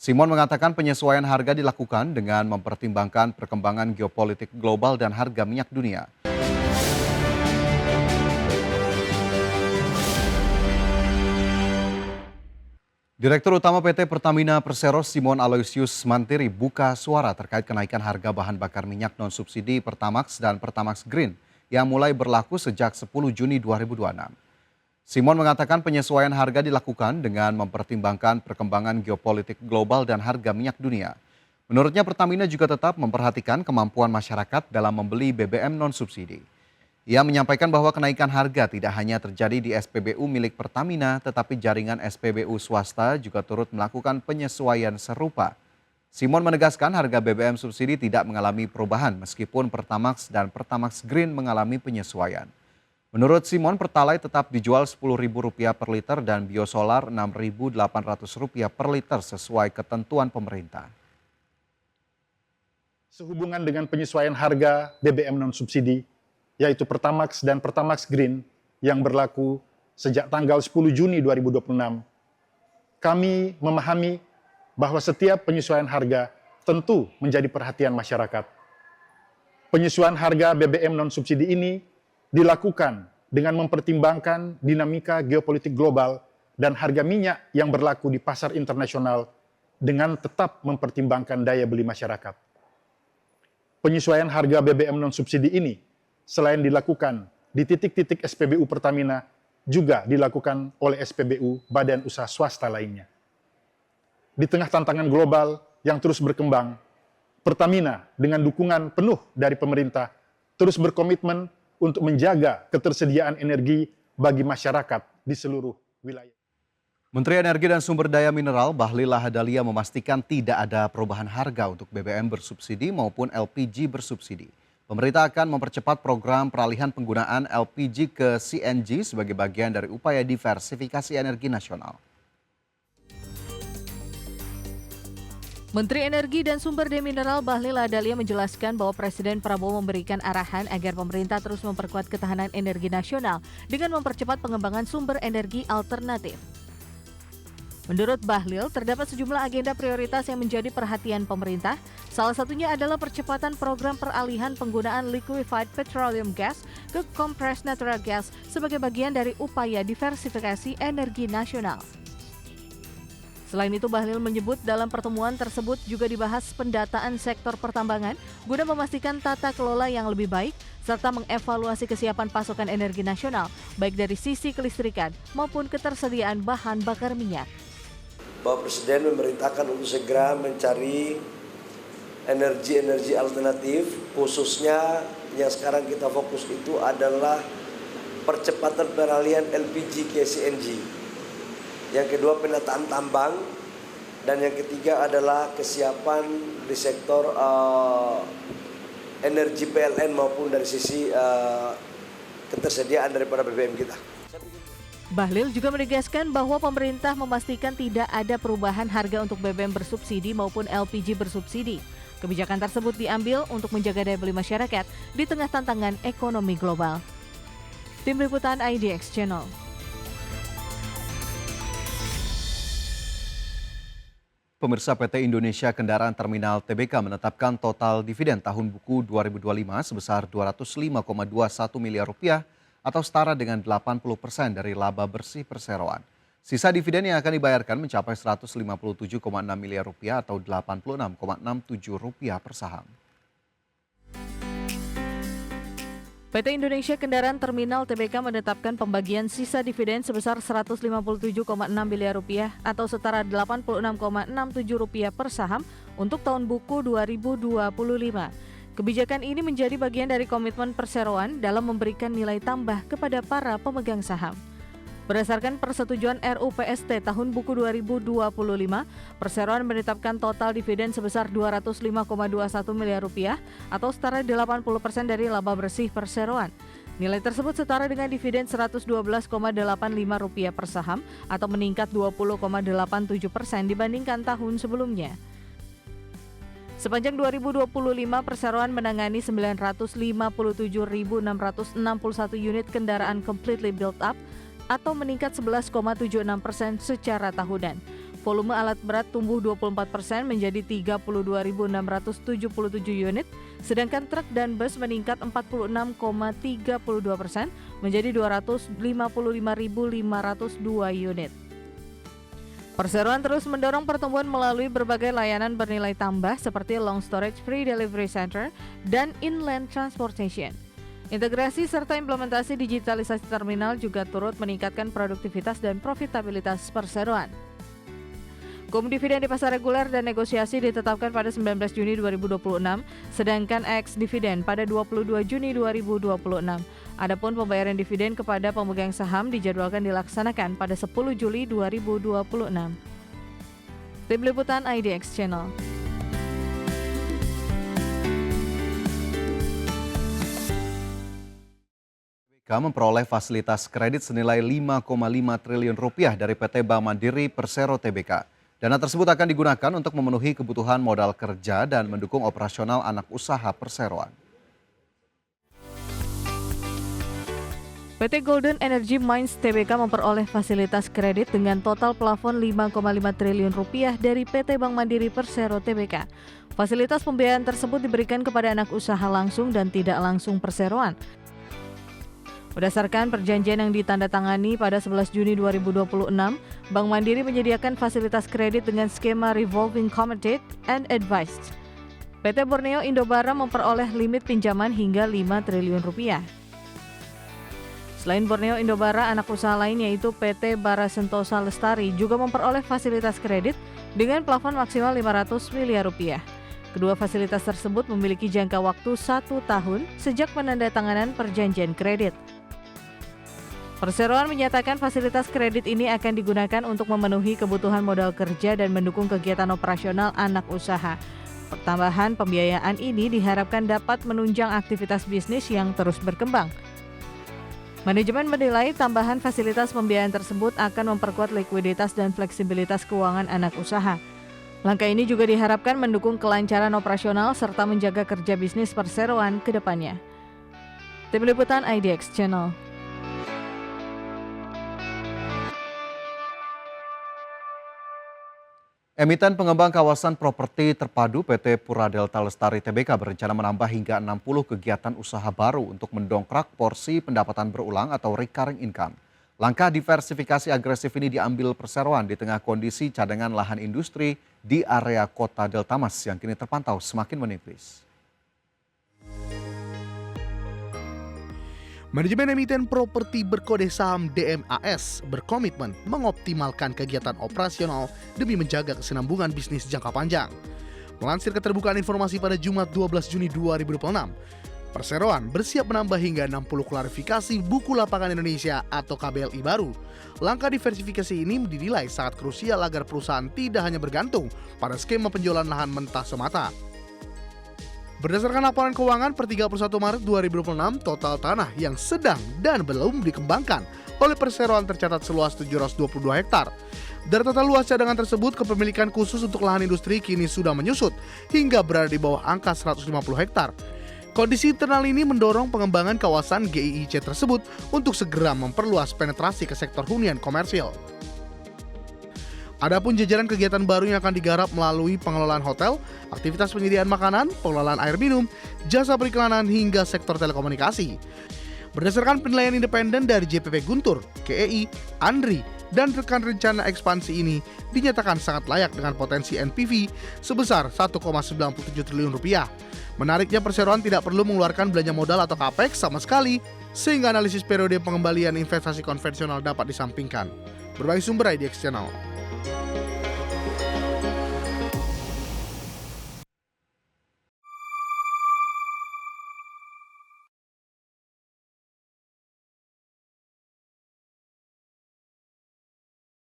Simon mengatakan penyesuaian harga dilakukan dengan mempertimbangkan perkembangan geopolitik global dan harga minyak dunia. Direktur Utama PT Pertamina Persero Simon Aloysius Mantiri buka suara terkait kenaikan harga bahan bakar minyak non-subsidi Pertamax dan Pertamax Green yang mulai berlaku sejak 10 Juni 2026. Simon mengatakan penyesuaian harga dilakukan dengan mempertimbangkan perkembangan geopolitik global dan harga minyak dunia. Menurutnya Pertamina juga tetap memperhatikan kemampuan masyarakat dalam membeli BBM non-subsidi. Ia menyampaikan bahwa kenaikan harga tidak hanya terjadi di SPBU milik Pertamina, tetapi jaringan SPBU swasta juga turut melakukan penyesuaian serupa. Simon menegaskan harga BBM subsidi tidak mengalami perubahan meskipun Pertamax dan Pertamax Green mengalami penyesuaian. Menurut Simon, Pertalite tetap dijual Rp10.000 per liter dan biosolar Rp6.800 per liter sesuai ketentuan pemerintah. Sehubungan dengan penyesuaian harga BBM non-subsidi, yaitu Pertamax dan Pertamax Green yang berlaku sejak tanggal 10 Juni 2026, kami memahami bahwa setiap penyesuaian harga tentu menjadi perhatian masyarakat. Penyesuaian harga BBM non-subsidi ini dilakukan dengan mempertimbangkan dinamika geopolitik global dan harga minyak yang berlaku di pasar internasional dengan tetap mempertimbangkan daya beli masyarakat. Penyesuaian harga BBM non-subsidi ini selain dilakukan di titik-titik SPBU Pertamina, juga dilakukan oleh SPBU badan usaha swasta lainnya. Di tengah tantangan global yang terus berkembang, Pertamina dengan dukungan penuh dari pemerintah terus berkomitmen untuk menjaga ketersediaan energi bagi masyarakat di seluruh wilayah. Menteri Energi dan Sumber Daya Mineral Bahlil Lahadalia memastikan tidak ada perubahan harga untuk BBM bersubsidi maupun LPG bersubsidi. Pemerintah akan mempercepat program peralihan penggunaan LPG ke CNG sebagai bagian dari upaya diversifikasi energi nasional. Menteri Energi dan Sumber Daya Mineral Bahlil Lahadalia menjelaskan bahwa Presiden Prabowo memberikan arahan agar pemerintah terus memperkuat ketahanan energi nasional dengan mempercepat pengembangan sumber energi alternatif. Menurut Bahlil, terdapat sejumlah agenda prioritas yang menjadi perhatian pemerintah. Salah satunya adalah percepatan program peralihan penggunaan liquefied petroleum gas ke compressed natural gas sebagai bagian dari upaya diversifikasi energi nasional. Selain itu, Bahlil menyebut dalam pertemuan tersebut juga dibahas pendataan sektor pertambangan guna memastikan tata kelola yang lebih baik serta mengevaluasi kesiapan pasokan energi nasional baik dari sisi kelistrikan maupun ketersediaan bahan bakar minyak. Bahwa Presiden memerintahkan untuk segera mencari energi-energi alternatif, khususnya yang sekarang kita fokus itu adalah percepatan peralihan LPG ke CNG. Yang kedua penataan tambang, dan yang ketiga adalah kesiapan di sektor energi PLN maupun dari sisi ketersediaan daripada BBM kita. Bahlil juga menegaskan bahwa pemerintah memastikan tidak ada perubahan harga untuk BBM bersubsidi maupun LPG bersubsidi. Kebijakan tersebut diambil untuk menjaga daya beli masyarakat di tengah tantangan ekonomi global. Tim Liputan IDX Channel. Pemirsa, PT Indonesia Kendaraan Terminal Tbk menetapkan total dividen tahun buku 2025 sebesar Rp205,21 miliar atau setara dengan 80% dari laba bersih perseroan. Sisa dividen yang akan dibayarkan mencapai Rp157,6 miliar atau Rp86,67 per saham. PT Indonesia Kendaraan Terminal Tbk menetapkan pembagian sisa dividen sebesar Rp157,6 miliar atau setara Rp86,67 per saham untuk tahun buku 2025. Kebijakan ini menjadi bagian dari komitmen perseroan dalam memberikan nilai tambah kepada para pemegang saham. Berdasarkan persetujuan RUPST tahun buku 2025, perseroan menetapkan total dividen sebesar Rp205,21 miliar atau setara 80% dari laba bersih perseroan. Nilai tersebut setara dengan dividen Rp112,85 per saham atau meningkat 20,87% dibandingkan tahun sebelumnya. Sepanjang 2025, perseroan menangani 957.661 unit kendaraan completely built up atau meningkat 11,76% secara tahunan. volume alat berat tumbuh 24% menjadi 32.677 unit, sedangkan truk dan bus meningkat 46,32% menjadi 255.502 unit. Perseroan terus mendorong pertumbuhan melalui berbagai layanan bernilai tambah seperti Long Storage Free Delivery Center dan Inland Transportation. Integrasi serta implementasi digitalisasi terminal juga turut meningkatkan produktivitas dan profitabilitas perseroan. Dividen di pasar reguler dan negosiasi ditetapkan pada 19 Juni 2026, sedangkan ex-dividen pada 22 Juni 2026. Adapun pembayaran dividen kepada pemegang saham dijadwalkan dilaksanakan pada 10 Juli 2026. Tim Liputan IDX Channel. Memperoleh fasilitas kredit senilai 5,5 triliun rupiah dari PT Bank Mandiri Persero Tbk. Dana tersebut akan digunakan untuk memenuhi kebutuhan modal kerja dan mendukung operasional anak usaha perseroan. PT Golden Energy Mines Tbk memperoleh fasilitas kredit dengan total plafon 5,5 triliun rupiah dari PT Bank Mandiri Persero Tbk. Fasilitas pembiayaan tersebut diberikan kepada anak usaha langsung dan tidak langsung perseroan. Berdasarkan perjanjian yang ditandatangani pada 11 Juni 2026, Bank Mandiri menyediakan fasilitas kredit dengan skema Revolving Committed and Advised. PT Borneo Indobara memperoleh limit pinjaman hingga 5 triliun rupiah. Selain Borneo Indobara, anak usaha lain yaitu PT Bara Sentosa Lestari juga memperoleh fasilitas kredit dengan plafon maksimal 500 miliar rupiah. Kedua fasilitas tersebut memiliki jangka waktu 1 tahun sejak penandatanganan perjanjian kredit. Perseroan menyatakan fasilitas kredit ini akan digunakan untuk memenuhi kebutuhan modal kerja dan mendukung kegiatan operasional anak usaha. Pertambahan pembiayaan ini diharapkan dapat menunjang aktivitas bisnis yang terus berkembang. Manajemen menilai tambahan fasilitas pembiayaan tersebut akan memperkuat likuiditas dan fleksibilitas keuangan anak usaha. Langkah ini juga diharapkan mendukung kelancaran operasional serta menjaga kerja bisnis perseroan ke depannya. Tim Liputan IDX Channel. Emiten pengembang kawasan properti terpadu PT Pura Delta Lestari Tbk berencana menambah hingga 60 kegiatan usaha baru untuk mendongkrak porsi pendapatan berulang atau recurring income. Langkah diversifikasi agresif ini diambil perseroan di tengah kondisi cadangan lahan industri di area kota Delta Mas yang kini terpantau semakin menipis. Manajemen emiten properti berkode saham DMAS berkomitmen mengoptimalkan kegiatan operasional demi menjaga kesinambungan bisnis jangka panjang. Melansir keterbukaan informasi pada Jumat 12 Juni 2026, Perseroan bersiap menambah hingga 60 klarifikasi buku lapangan Indonesia atau KBLI baru. Langkah diversifikasi ini dinilai sangat krusial agar perusahaan tidak hanya bergantung pada skema penjualan lahan mentah semata. Berdasarkan laporan keuangan per 31 Maret 2026, total tanah yang sedang dan belum dikembangkan oleh Perseroan tercatat seluas 722 hektar. Dari total luas cadangan tersebut, kepemilikan khusus untuk lahan industri kini sudah menyusut hingga berada di bawah angka 150 hektar. Kondisi internal ini mendorong pengembangan kawasan GIIC tersebut untuk segera memperluas penetrasi ke sektor hunian komersil. Adapun jajaran kegiatan baru yang akan digarap melalui pengelolaan hotel, aktivitas penyediaan makanan, pengelolaan air minum, jasa periklanan hingga sektor telekomunikasi. Berdasarkan penilaian independen dari JPP Guntur, KEI, Andri, dan rekan rencana ekspansi ini dinyatakan sangat layak dengan potensi NPV sebesar 1,97 triliun rupiah. Menariknya Perseroan tidak perlu mengeluarkan belanja modal atau capex sama sekali, sehingga analisis periode pengembalian investasi konvensional dapat disampingkan. Berbagai sumber IDX Channel.